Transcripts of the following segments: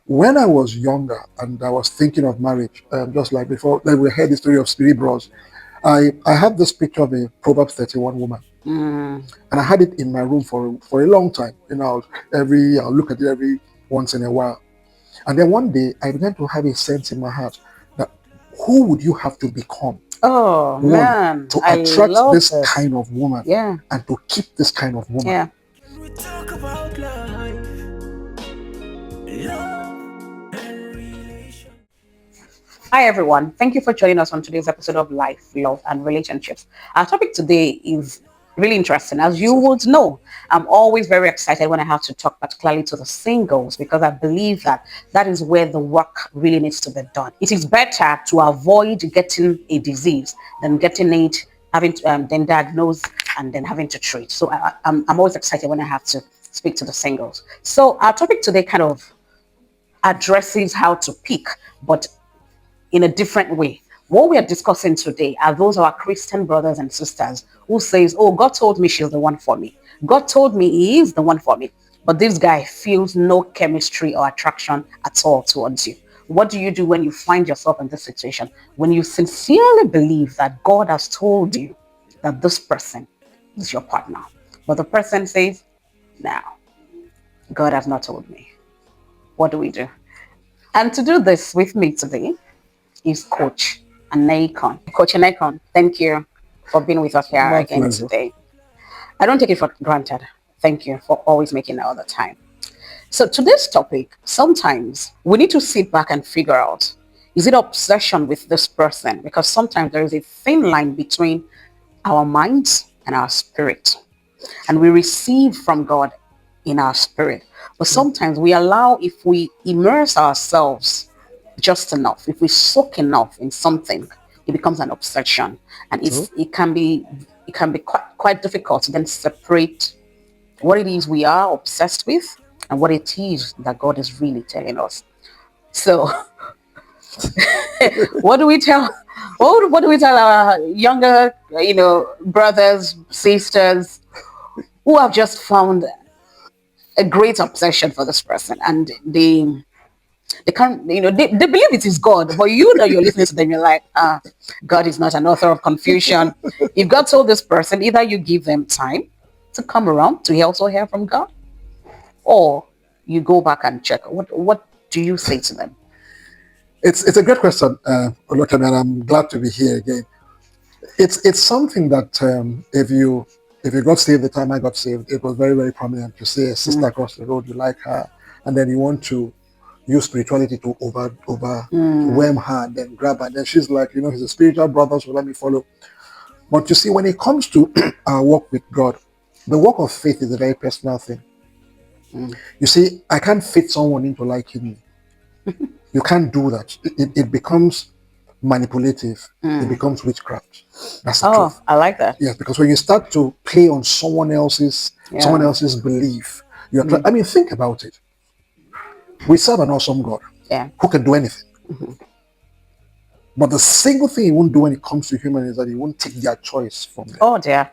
When I was younger and I was thinking of marriage, just like before, like we heard the story of Spirit Bros, I had this picture of a Proverbs 31 woman, Mm. and I had it in my room for a long time. I'll look at it every once in a while. And then one day, I began to have a sense in my heart that who would you have to become, Oh one, man, to I attract love this this. kind of woman Yeah, and to keep this kind of woman? yeah. We talk about life, love, and relation. Hi everyone. Thank you for joining us on today's episode of Life, Love, and Relationships. Our topic today is really interesting. As you would know, I'm always very excited when I have to talk particularly to the singles because I believe that that is where the work really needs to be done. It is better to avoid getting a disease than getting it, having to, then diagnose and then having to treat. So I'm always excited when I have to speak to the singles. So our topic today kind of addresses how to pick, but in a different way. What we are discussing today are those of our Christian brothers and sisters who says, oh, God told me she's the one for me. God told me he is the one for me. But this guy feels no chemistry or attraction at all towards you. What do you do when you find yourself in this situation? When you sincerely believe that God has told you that this person is your partner. But the person says, no, God has not told me. What do we do? And to do this with me today is Coach Anaikon. Coach Anaikon, thank you for being with us here My again pleasure. today. I don't take it for granted. Thank you for always making it all the time. So today's topic, sometimes we need to sit back and figure out, is it obsession with this person? Because sometimes there is a thin line between our minds and our spirit. And we receive from God in our spirit. But sometimes we allow, if we immerse ourselves just enough, if we soak enough in something, it becomes an obsession. And True. it can be quite difficult to then separate what it is we are obsessed with and what it is that God is really telling us. So what do we tell what do we tell our younger, brothers, sisters who have just found a great obsession for this person, and they can't, they believe it is God, but you know you're listening to them, you're like, God is not an author of confusion. If God told this person, either you give them time to come around to also hear from God, or you go back and check. What do you say to them? It's a great question, Olokemi, and I'm glad to be here again. It's something that if you got saved the time I got saved, it was very, very prominent. You see a sister across the road, you like her, and then you want to use spirituality to overwhelm her and then grab her. And then she's like, he's a spiritual brother, so let me follow. But you see, when it comes to our walk with God, the walk of faith is a very personal thing. Mm. You see, I can't fit someone into liking me. You can't do that. It becomes manipulative. It Mm. becomes witchcraft. That's the Oh, truth. I like that. Yes, because when you start to play on someone Yeah. else's belief, I mean, think about it. We serve an awesome God Yeah. who can do anything. But the single thing he won't do when it comes to human is that he won't take their choice from them. Oh dear.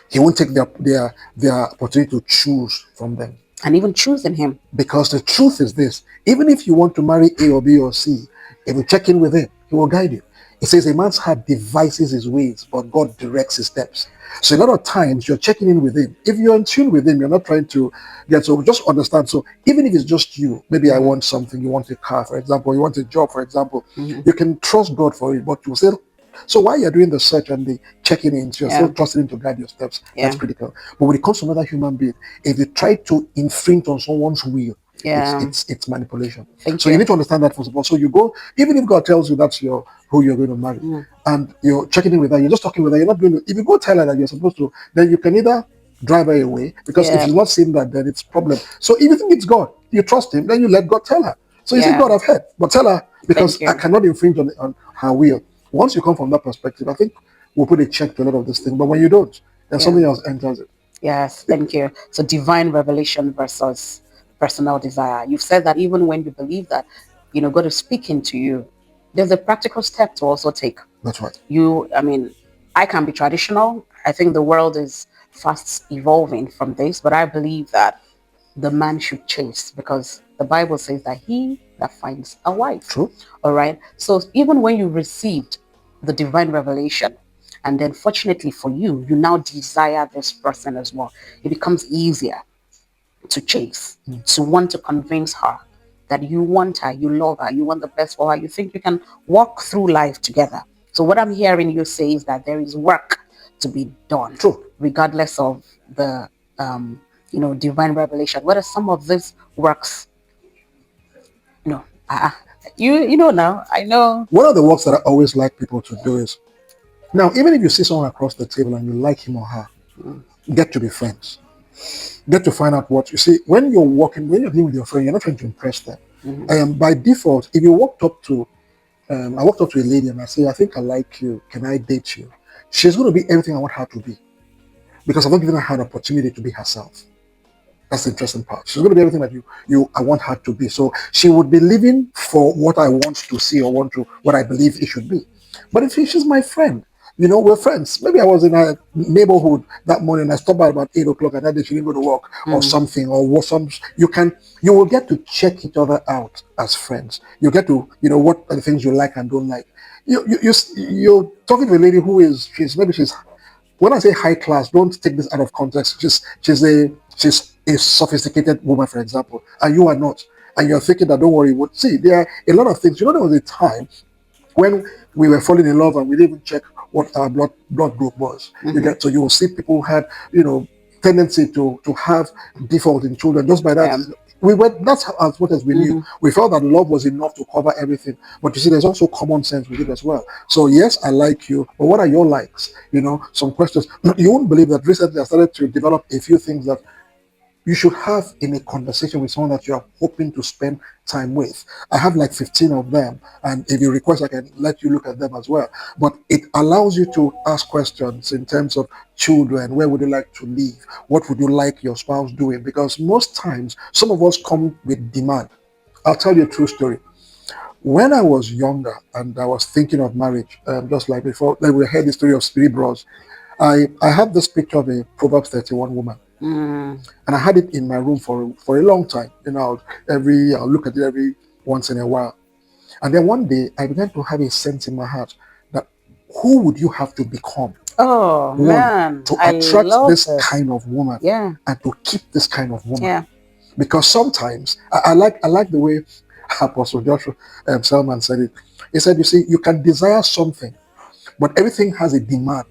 He won't take their opportunity to choose from them. And even choosing him. Because the truth is this: even if you want to marry A or B or C, if you check in with him, he will guide you. It says a man's heart devises his ways, but God directs his steps. So a lot of times you're checking in with him. If you're in tune with him, you're not trying to get, so just understand. So even if it's just you, maybe I Mm-hmm. want something, you want a car, for example, you want a job, for example, Mm-hmm. you can trust God for it, but you still, so while you're doing the search and the checking in, you're still Yeah. trusting him to guide your steps. That's Yeah. critical. But when it comes to another human being, if you try to infringe on someone's will, it's Yeah. it's it's manipulation. Thank So you you. need to understand that first of all. So you go, even if God tells you that's your who you're going to marry, Mm. and you're checking in with her, you're just talking with her, you're not going to, if you go tell her that you're supposed to, then you can either drive her away, because if Yeah. she's not seeing that, then it's problem. So if you think it's God, you trust him, then you let God tell her. So you say, Yeah. God, I've heard, but tell her, Thank because I you. cannot infringe on her will. Once you come from that perspective, I think we'll put a check to a lot of this thing. But when you don't, then Yeah. something else enters it. Yes, thank you. So divine revelation versus personal desire. You've said that even when you believe that, God is speaking to you, there's a practical step to also take. That's right. I mean, I can be traditional. I think the world is fast evolving from this, but I believe that the man should chase because the Bible says that he that finds a wife. True. All right. So even when you received the divine revelation, and then fortunately for you, you now desire this person as well, it becomes easier to chase, to want to convince her that you want her, you love her, you want the best for her, you think you can walk through life together. So what I'm hearing you say is that there is work to be done, True. regardless of the divine revelation. What are some of these works? No, you know now. I know. One of the works that I always like people to do is now, even if you see someone across the table and you like him or her, get to be friends. Get to find out what you see. When you're walking, when you're dealing with your friend, you're not trying to impress them. By default, if you walked up to, I walked up to a lady and I say, I think I like you. Can I date you? She's going to be everything I want her to be because I've not given her an opportunity to be herself. That's the interesting part. She's going to be everything that I want her to be. So she would be living for what I want to see or what I believe it should be. But if she's my friend, we're friends. Maybe I was in a neighborhood that morning. I stopped by about 8 o'clock, and that day she didn't go to work or something, or what some. You will get to check each other out as friends. You get to, what are the things you like and don't like. You're talking to a lady who is she's when I say high class, don't take this out of context. She's a sophisticated woman, for example, and you are not, and you're thinking that don't worry. See, there are a lot of things. There was a time when we were falling in love and we didn't even check what our blood group was. So you will see people who had tendency to have default in children just by that. That's as much as we knew. We felt that love was enough to cover everything. But you see, there's also common sense with it as well. So yes, I like you, but what are your likes? Some questions. You won't believe that recently I started to develop a few things that you should have in a conversation with someone that you are hoping to spend time with. I have like 15 of them, and if you request, I can let you look at them as well. But it allows you to ask questions in terms of children. Where would you like to live? What would you like your spouse doing? Because most times, some of us come with demand. I'll tell you a true story. When I was younger and I was thinking of marriage, just like before, like we heard the story of Spirit Bros, I had this picture of a Proverbs 31 woman. And I had it in my room for a long time. I'll look at it every once in a while. And then one day I began to have a sense in my heart that who would you have to become? Oh man, to I attract love this this. kind of woman and to keep this kind of woman. Yeah. Because sometimes I like the way Apostle Joshua Selman said it. He said, you see, you can desire something, but everything has a demand.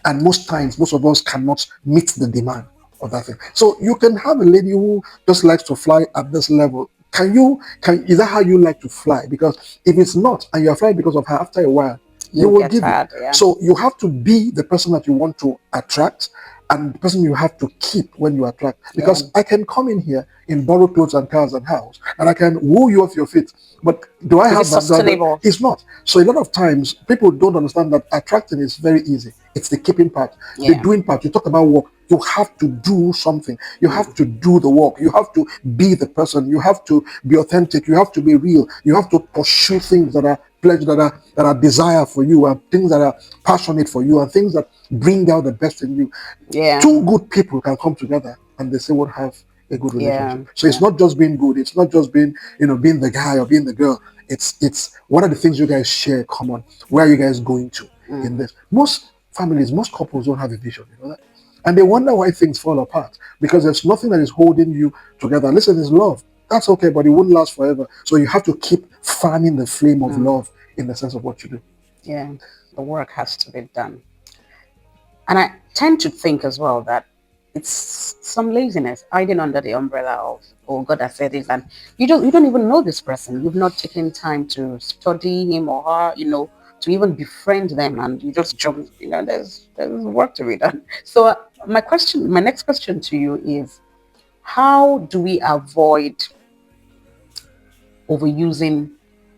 And most times, most of us cannot meet the demand of that thing. So you can have a lady who just likes to fly at this level. Is that how you like to fly? Because if it's not, and you're flying because of her, after a while, you will get give tired, it. So you have to be the person that you want to attract and the person you have to keep when you attract. Because I can come in here in borrowed clothes and cars and house, and I can woo you off your feet. But do I have it sustainable? It's not. So a lot of times people don't understand that attracting is very easy. It's the keeping part, the doing part. You talk about work. You have to do something. You have to do the work. You have to be the person. You have to be authentic. You have to be real. You have to pursue things that are pleasure, that are desire for you, and things that are passionate for you, and things that bring out the best in you. Yeah. Two good people can come together and they say what have a good relationship. So it's not just being good. It's not just being being the guy or being the girl. It's what are the things you guys share common? Where are you guys going to in this? Most families, most couples don't have a vision. You know that. And they wonder why things fall apart because there's nothing that is holding you together. Listen, it's love. That's okay, but it wouldn't last forever. So you have to keep fanning the flame of love in the sense of what you do. Yeah, the work has to be done. And I tend to think as well that it's some laziness hiding under the umbrella of, oh, God has said this, and you don't even know this person. You've not taken time to study him or her, to even befriend them, and you just jump. There's work to be done. So my next question to you is, how do we avoid overusing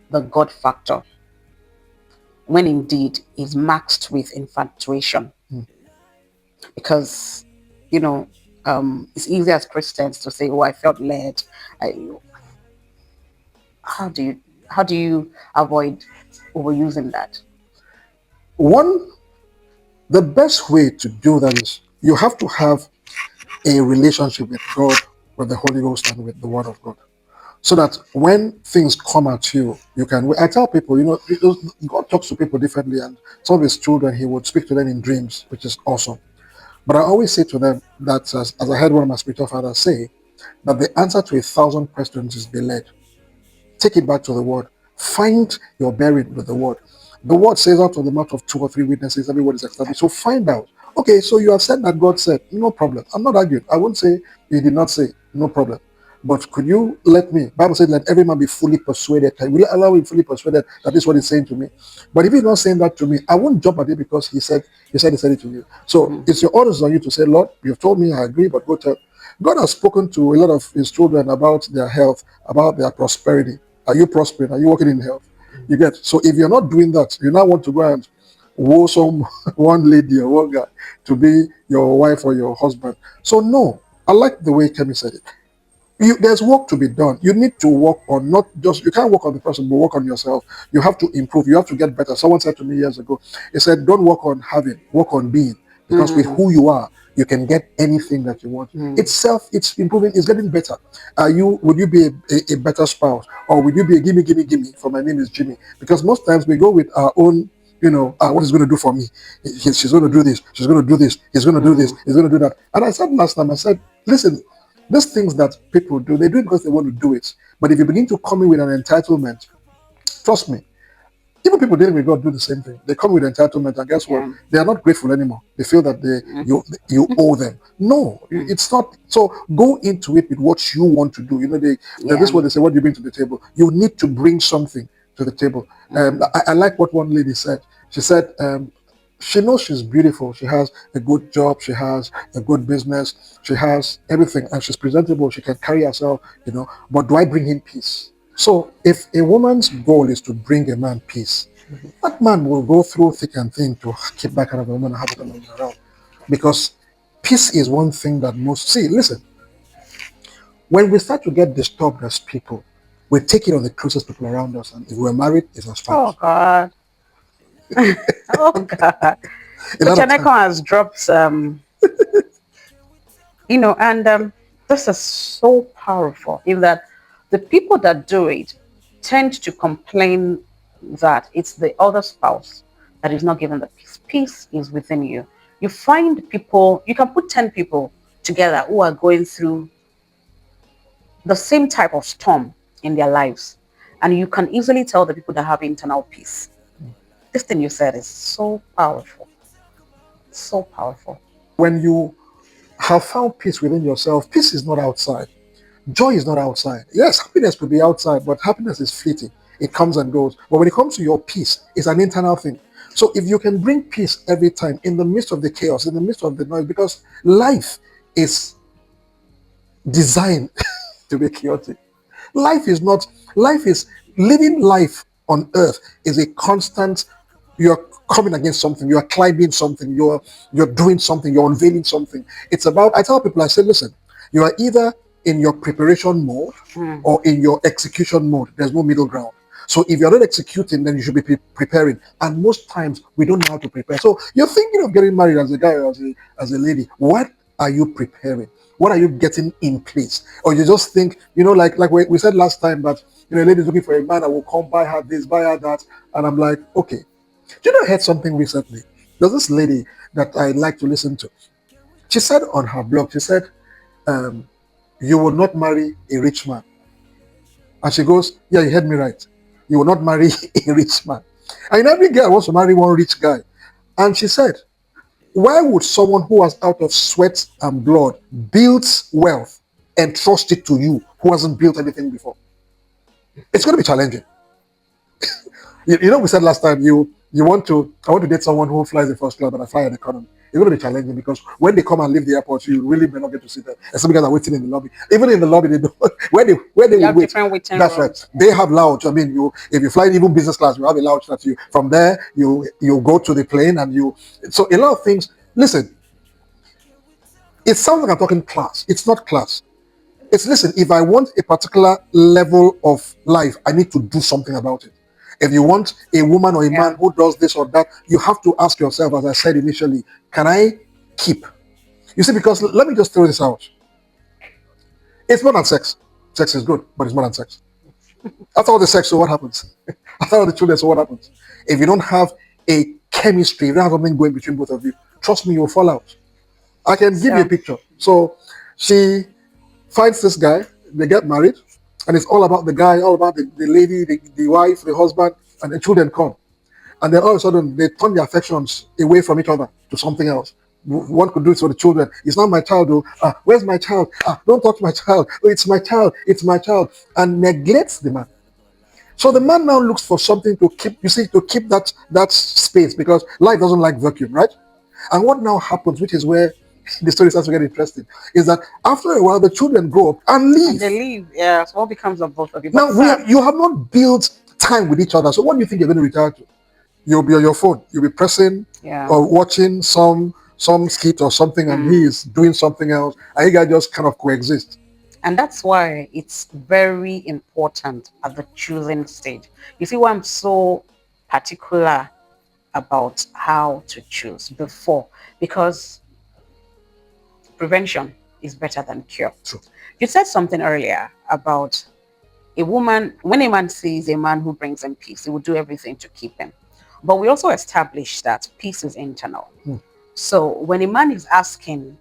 the God factor when indeed is maxed with infatuation? Because it's easy as Christians to say, oh, I felt led. How do you avoid overusing that? The best way to do that is you have to have a relationship with God, with the Holy Ghost, and with the Word of God. so that when things come at you, you can. I tell people, God talks to people differently, and some of his children, he would speak to them in dreams, which is awesome. But I always say to them that, as I heard one of my spiritual fathers say, that the answer to 1,000 questions is be led. Take it back to the word. Find your bearing with the word. The word says, out of the mouth of two or three witnesses, every word is established. So find out. Okay, so you have said that God said, no problem. I'm not arguing. I won't say he did not say, no problem. But could you let me? Bible said, let every man be fully persuaded. Can we allow him fully persuaded that this is what he's saying to me? But if he's not saying that to me, I won't jump at it because he said it to you. So it's your orders on you to say, Lord, you've told me, I agree, but go tell. God has spoken to a lot of his children about their health, about their prosperity. Are you prospering? Are you working in health? You get. So if you're not doing that, you now want to go and woo some one lady or one guy to be your wife or your husband. So no, I like the way Kemi said it. There's work to be done. You need to work on, not just, you can't work on the person, but work on yourself. You have to improve. You have to get better. Someone said to me years ago, he said, don't work on having, work on being. Because with who you are, you can get anything that you want. It's improving, it's getting better. Would you be a better spouse? Or would you be a gimme, gimme, gimme, for my name is Jimmy? Because most times we go with our own, what is going to do for me? She's going to do this. She's going to do this. He's going to do this. He's going to do that. And I said last time, I said, listen, these things that people do, they do it because they want to do it. But if you begin to come in with an entitlement, trust me, even people dealing with God do the same thing. They come with entitlement, and guess what? Yeah. They are not grateful anymore. They feel that you owe them. No, it's not. So go into it with what you want to do. This is what they say. What do you bring to the table? You need to bring something to the table. I like what one lady said. She said, she knows she's beautiful. She has a good job. She has a good business. She has everything, and she's presentable. She can carry herself. But do I bring him peace? So if a woman's goal is to bring a man peace, that man will go through thick and thin to keep that kind of a woman and have it around. Because peace is one thing that listen, when we start to get disturbed as people, we take it on the closest people around us, and if we're married, it's our Oh spouse. God. Oh God. A Coach lot of Aneko time. has dropped and this is so powerful in that the people that do it tend to complain that it's the other spouse that is not given the peace. Peace is within you. You find people, you can put 10 people together who are going through the same type of storm in their lives, and you can easily tell the people that have internal peace. This thing you said is so powerful. So powerful. When you have found peace within yourself, peace is not outside. Joy is not outside. Yes, happiness could be outside, but happiness is fleeting. It comes and goes. But when it comes to your peace, it's an internal thing. So if you can bring peace every time in the midst of the chaos, in the midst of the noise, because life is designed to be chaotic. Life is not, life is living life on earth is a constant, you're coming against something, you're climbing something, you're doing something, you're unveiling something. It's about, I tell people, I say, listen, you are either in your preparation mode or in your execution mode. There's no middle ground. So if you're not executing, then you should be preparing. And most times we don't know how to prepare. So you're thinking of getting married as a guy or as a lady. What are you preparing? What are you getting in place? Or you just think, like we said last time that a lady's looking for a man that will come buy her this, buy her that. And I'm like, okay. I heard something recently? There's this lady that I like to listen to. She said on her blog, she said, you will not marry a rich man. And she goes, yeah, you heard me right. You will not marry a rich man. And every girl wants to marry one rich guy. And she said, why would someone who has out of sweat and blood builds wealth and trust it to you who hasn't built anything before? It's going to be challenging. We said last time, I want to date someone who flies the first class, but I fly an economy. It's going to be challenging because when they come and leave the airport, you really may not get to see them. And some guys are waiting in the lobby. Even in the lobby, they don't, where they You would have wait. different waiting That's right. rooms. They have lounge. I mean, if you fly even business class, you have a lounge that you from there you go to the plane and so a lot of things. Listen, it sounds like I'm talking class. It's not class. Listen, if I want a particular level of life, I need to do something about it. If you want a woman or a man who does this or that, you have to ask yourself, as I said initially, can I keep? You see, because let me just throw this out. It's more than sex. Sex is good, but it's more than sex. After all the sex, so what happens? After all the children, so what happens? If you don't have a chemistry, if you don't have something going between both of you, trust me, you'll fall out. I can give you a So picture. So she finds this guy, they get married, and it's all about the guy, all about the lady, the wife, the husband, and the children come. And then all of a sudden, they turn their affections away from each other to something else. One could do it for the children. It's not my child, though. Where's my child? Don't touch my child. Oh, it's my child. It's my child. And neglects the man. So the man now looks for something to keep, you see, to keep that space because life doesn't like vacuum, right? And what now happens, which is where the story starts to get interesting, is that after a while the children grow up and and leave. they leave. Yeah. So what becomes of both of you? Now But sir, you have not built time with each other. So what do you think you're going to retire to? You'll be on your phone. You'll be pressing yeah. or watching some skit or something, and he is doing something else, and you guys just kind of coexist. And that's why it's very important at the choosing stage. You see why I'm so particular about how to choose before, because prevention is better than cure. True. You said something earlier about a woman, when a man sees a man who brings him peace, he will do everything to keep him. But we also established that peace is internal. So when a man is asking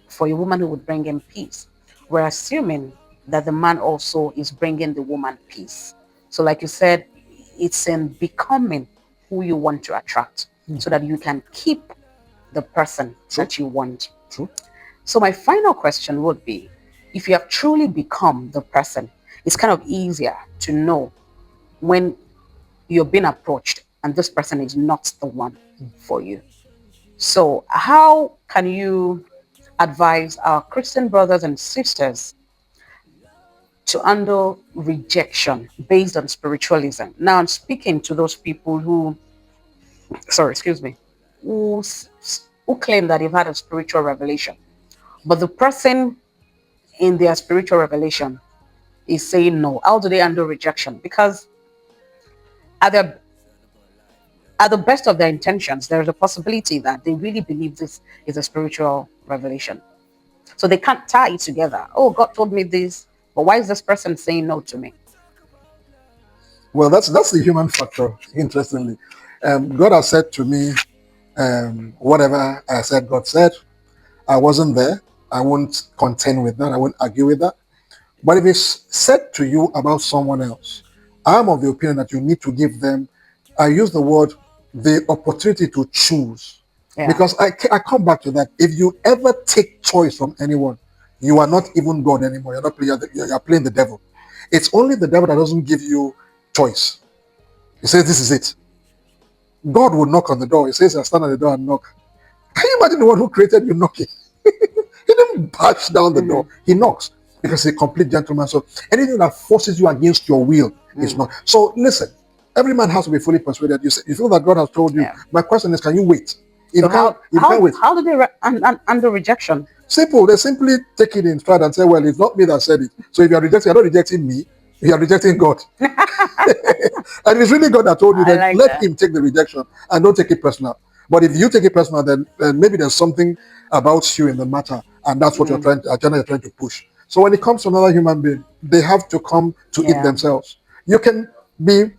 for a woman who would bring him peace, we're assuming that the man also is bringing the woman peace. So, like you said, it's in becoming who you want to attract so that you can keep the person True. that you want. True. So, my final question would be if you have truly become the person, it's kind of easier to know when you're being approached and this person is not the one for you. So, how can you advise our Christian brothers and sisters to handle rejection based on spiritualism? Now, I'm speaking to those people who, sorry, excuse me, who claim that they've had a spiritual revelation, but the person in their spiritual revelation is saying no. How do they handle rejection? Because at the at the best of their intentions, there's a possibility that they really believe this is a spiritual revelation. So they can't tie it together. Oh, God told me this, but why is this person saying no to me? Well, that's the human factor. Interestingly, God has said to me, whatever I said, God said. I wasn't there. I won't contend with that. I won't argue with that. But if it's said to you about someone else, I'm of the opinion that you need to give them, I use the word, the opportunity to choose. Yeah. Because I come back to that. If you ever take choice from anyone, you are not even God anymore. You're not playing, you're playing the devil. It's only the devil that doesn't give you choice. He says, this is it. God will knock on the door. He says, I stand at the door and knock. Can you imagine the one who created you knocking? He didn't bash down the door. He knocks because he's a complete gentleman. So anything that forces you against your will is not. So listen, every man has to be fully persuaded. You feel that God has told you. Yeah. My question is, can you wait? If So you can't, if you can't wait. how do they handle rejection? Simple. They simply take it in stride and say, well, it's not me that said it. So if you're rejecting, you're not rejecting me. You are rejecting God. And if it's really God that told you, I then like let that. him take the rejection and don't take it personal. But if you take it personal, then maybe there's something about you in the matter, and that's what agenda you're trying to push. So when it comes to another human being, they have to come to it Yeah. themselves. You can be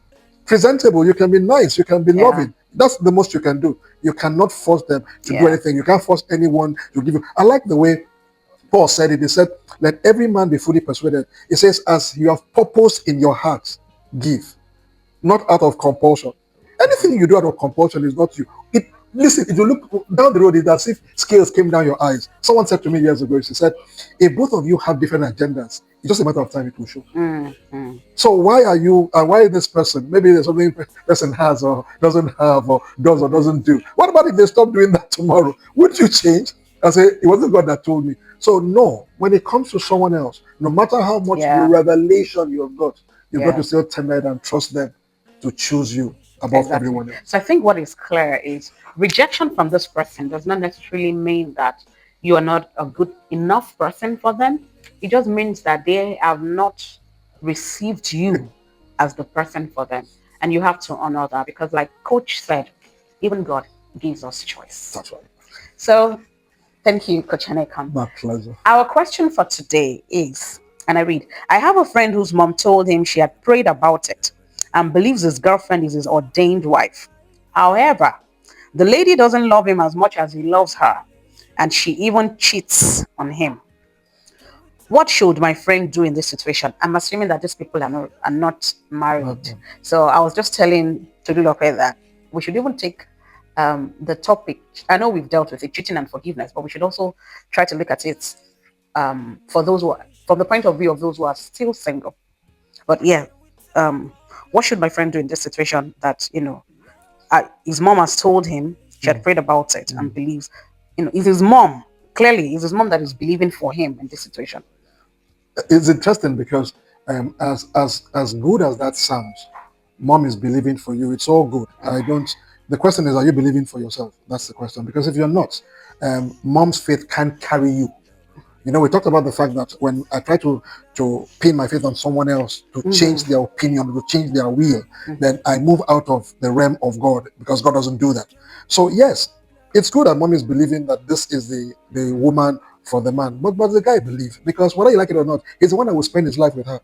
presentable, you can be nice, you can be Yeah. loving. That's the most you can do. You cannot force them to do Yeah. anything. You can't force anyone to give you. I like the way Paul said it. He said, let every man be fully persuaded. He says, as you have purpose in your heart, give, not out of compulsion. Anything you do out of compulsion is not you. Listen, if you look down the road, it's as if scales came down your eyes. Someone said to me years ago, she said, if both of you have different agendas, it's just a matter of time it will show. So why are you, and why this person, maybe there's something person has or doesn't have or does or doesn't do. What about if they stop doing that tomorrow? Would you change? I say, it wasn't God that told me. So no, when it comes to someone else, no matter how much Yeah. revelation you have got, you've got Yeah. to still tender it and trust them to choose you above everyone else. So I think what is clear is rejection from this person does not necessarily mean that you are not a good enough person for them. It just means that they have not received you as the person for them. And you have to honor that because like Coach said, even God gives us choice. That's right. So thank you, Coach Hanekam. My pleasure. Our question for today is, And I read, I have a friend whose mom told him she had prayed about it and believes his girlfriend is his ordained wife. However, the lady doesn't love him as much as he loves her, and she even cheats on him. What should my friend do in this situation? I'm assuming that these people are not married. Okay. So I was just telling Tolulope that we should even take the topic. I know we've dealt with it, cheating and forgiveness, but we should also try to look at it for those who are, from the point of view of those who are still single. But yeah, um, what should my friend do in this situation that, his mom has told him, she had Mm. prayed about it and Mm. believes, is his mom, clearly, is his mom that is believing for him in this situation. It's interesting because as good as that sounds, mom is believing for you. It's all good. I don't. The question is, are you believing for yourself? That's the question. Because if you're not, mom's faith can't carry you. We talked about the fact that when I try to pin my faith on someone else to change Mm-hmm. their opinion, to change their will, Mm-hmm. then I move out of the realm of God because God doesn't do that. So yes, it's good that mom is believing that this is the woman for the man, but the guy believes because whether you like it or not, he's the one that will spend his life with her.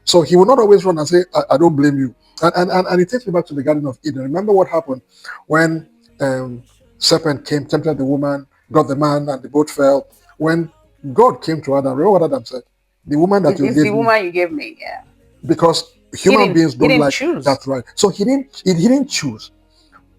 So he will not always run and say, I don't blame you. And it takes me back to the Garden of Eden. Remember what happened when um, serpent came, tempted the woman, got the man, and the boat fell. When God came to Adam, remember what Adam said? The woman that you It's the gave me, woman you gave me. Yeah. because He human didn't beings he don't didn't like choose. that right. So he didn't choose.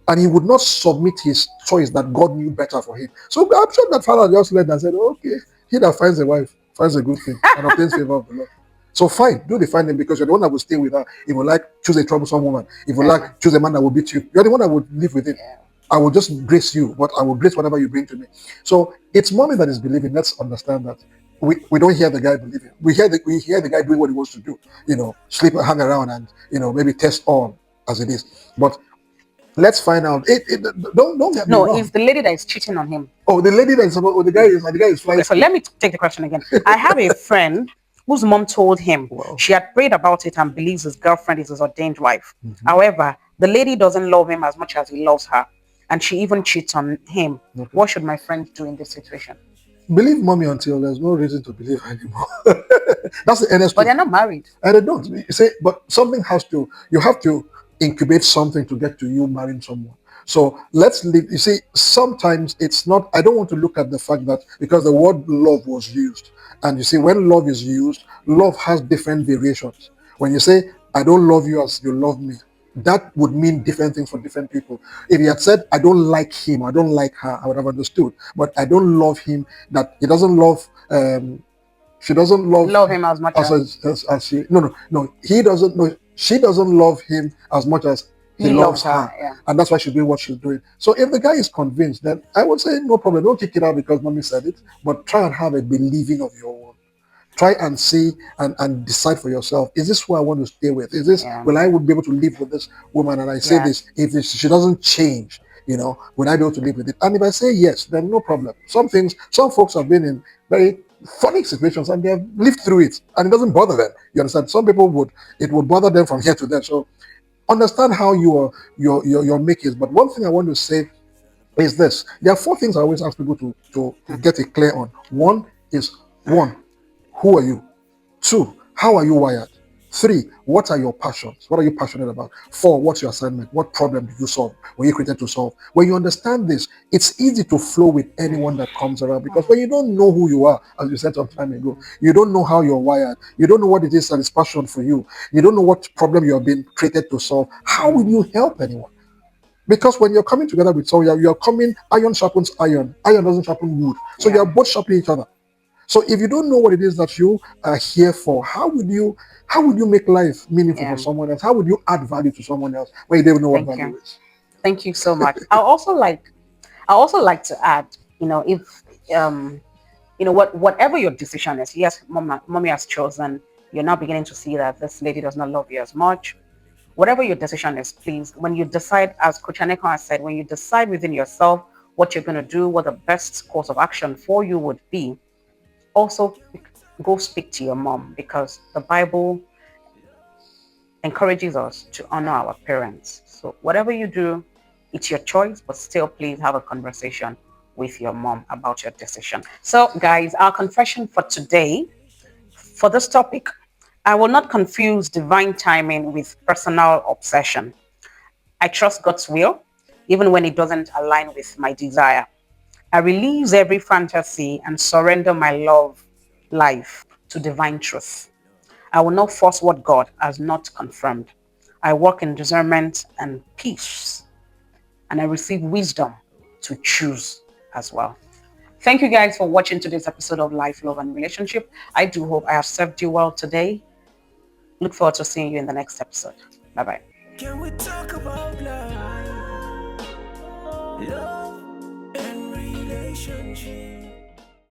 And he would not submit his choice that God knew better for him. So I'm sure that father just led and said, okay, he that finds a wife finds a good thing and obtains favor of the Lord. So fine, do the finding because you're the one that will stay with her. If you like, choose a troublesome woman. If you Exactly. like, choose a man that will beat you. You're the one that would live with him. Yeah. I will just grace you, but I will grace whatever you bring to me. So it's mommy that is believing. Let's understand that. We don't hear the guy believing. We hear the guy doing what he wants to do. Sleep, hang around, and maybe test all as it is. But let's find out. Don't get me No, wrong. it's the lady that is cheating on him. Oh, the lady that is about, oh, the guy is flying Okay, so squid. let me take the question again. I have a friend whose mom told him Wow. she had prayed about it and believes his girlfriend is his ordained wife. Mhm. However, the lady doesn't love him as much as he loves her, and she even cheats on him. Okay. What should my friend do in this situation? Believe mommy until there's no reason to believe her anymore. That's the honest But truth. they're not married. And they don't. You say, but something you have to incubate something to get to you marrying someone. So let's leave. You see, sometimes it's not, I don't want to look at the fact that because the word love was used. And you see, when love is used, love has different variations. When you say, I don't love you as you love me, that would mean different things for different people. If he had said, I don't like him, I don't like her, I would have understood. But I don't love him, that he doesn't love she doesn't love Love him as much as she no he doesn't no she doesn't love him as much as he he loves loves her. her, Yeah. and that's why she's doing what she's doing. So if the guy is convinced, then I would say no problem, don't kick it out because mommy said it, but try and have a believing of your own. Try and see and decide for yourself, is this who I want to stay with? Is this, Yeah. will I would be able to live with this woman? And I say Yes. this, if she doesn't change, will I be able to live with it? And if I say yes, then no problem. Some folks have been in very funny situations and they have lived through it and it doesn't bother them. You understand? Some people it would bother them from here to there. So understand how your make is. But one thing I want to say is this. There are four things I always ask people to get it clear on. One, who are you? Two, how are you wired? Three, what are your passions? What are you passionate about? Four, what's your assignment? What problem do you solve? Were you created to solve? When you understand this, it's easy to flow with anyone that comes around, because when you don't know who you are, as you said some time ago, you don't know how you're wired, you don't know what it is that is passion for you, you don't know what problem you have been created to solve, how will you help anyone? Because when you're coming together with someone, you're coming, iron sharpens iron, iron doesn't sharpen wood. So Yeah. you're both sharpening each other. So if you don't know what it is that you are here for, how would you make life meaningful for Yeah. someone else? How would you add value to someone else when you don't even know what Thank value you. is? Thank you so much. I also like to add, if whatever your decision is, yes, mommy has chosen, you're now beginning to see that this lady does not love you as much. Whatever your decision is, please, when you decide, as Coach Aneko has said, when you decide within yourself what you're going to do, what the best course of action for you would be, also go speak to your mom, because the Bible encourages us to honor our parents. So whatever you do, it's your choice, but still please have a conversation with your mom about your decision. So guys, our confession for today: For this topic, I will not confuse divine timing with personal obsession. I trust God's will, even when it doesn't align with my desire. I release every fantasy and surrender my love life to divine truth. I will not force what God has not confirmed. I walk in discernment and peace, and I receive wisdom to choose as well. Thank you guys for watching today's episode of Life, Love, and Relationship. I do hope I have served you well today. Look forward to seeing you in the next episode. Bye bye. Can we talk about love? Love.